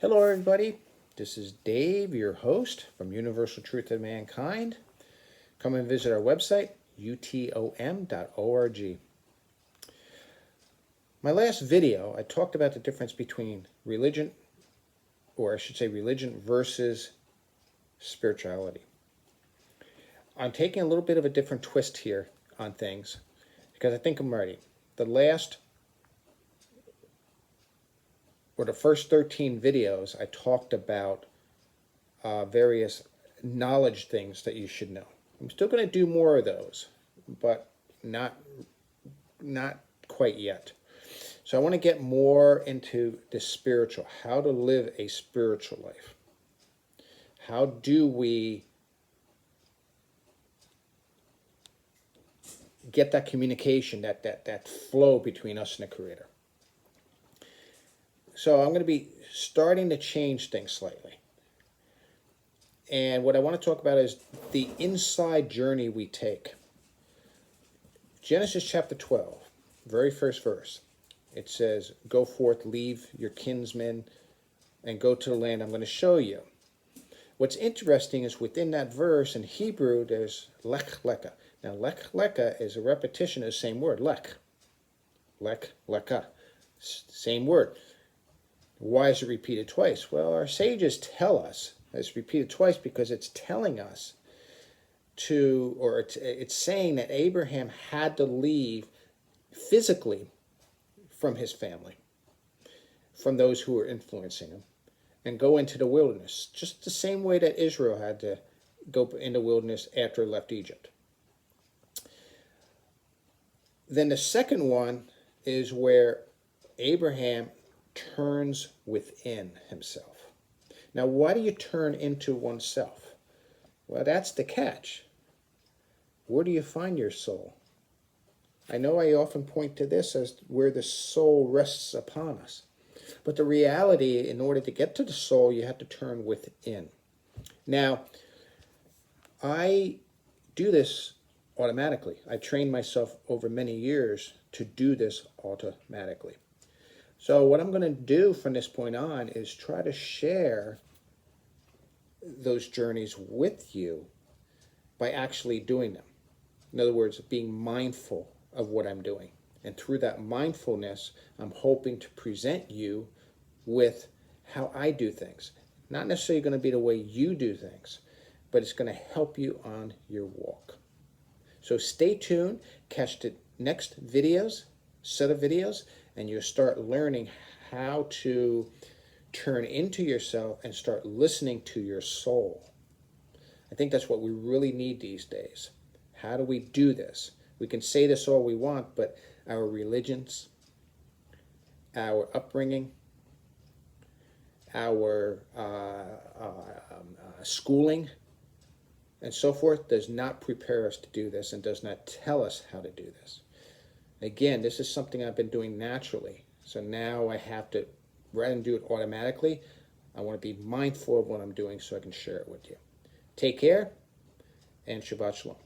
Hello, everybody. This is Dave, your host from Universal Truth of Mankind. Come and visit our website, utom.org. My last video, I talked about the difference between religion, or I should say religion versus spirituality. I'm taking a little bit of a different twist here on things because I think I'm ready. The first 13 videos, I talked about various knowledge things that you should know. I'm still going to do more of those, but not quite yet. So I want to get more into the spiritual, how to live a spiritual life. How do we get that communication, that flow between us and the Creator? So I'm going to be starting to change things slightly. And what I want to talk about is the inside journey we take. Genesis chapter 12, very first verse. It says, "Go forth, leave your kinsmen, and go to the land I'm going to show you." What's interesting is within that verse in Hebrew, there's lech leka. Now, lech leka is a repetition of the same word, lech. Lech leka. Same word. Why is it repeated twice? Well, our sages tell us it's repeated twice because it's telling us it's saying that Abraham had to leave physically from his family, from those who were influencing him, and go into the wilderness, just the same way that Israel had to go in the wilderness after it left Egypt. Then the second one is where Abraham turns within himself. Now, why do you turn into oneself? Well, that's the catch. Where do you find your soul? I know I often point to this as where the soul rests upon us. But the reality, in order to get to the soul, you have to turn within. Now, I do this automatically. I trained myself over many years to do this automatically. So what I'm going to do from this point on is try to share those journeys with you by actually doing them. In other words, being mindful of what I'm doing. And through that mindfulness, I'm hoping to present you with how I do things. Not necessarily going to be the way you do things, but it's going to help you on your walk. So stay tuned, catch the next set of videos, and you'll start learning how to turn into yourself and start listening to your soul. I think that's what we really need these days. How do we do this? We can say this all we want, but our religions, our upbringing, our schooling, and so forth does not prepare us to do this and does not tell us how to do this. Again, this is something I've been doing naturally. So now I have to, rather than do it automatically, I want to be mindful of what I'm doing so I can share it with you. Take care, and Shabbat Shalom.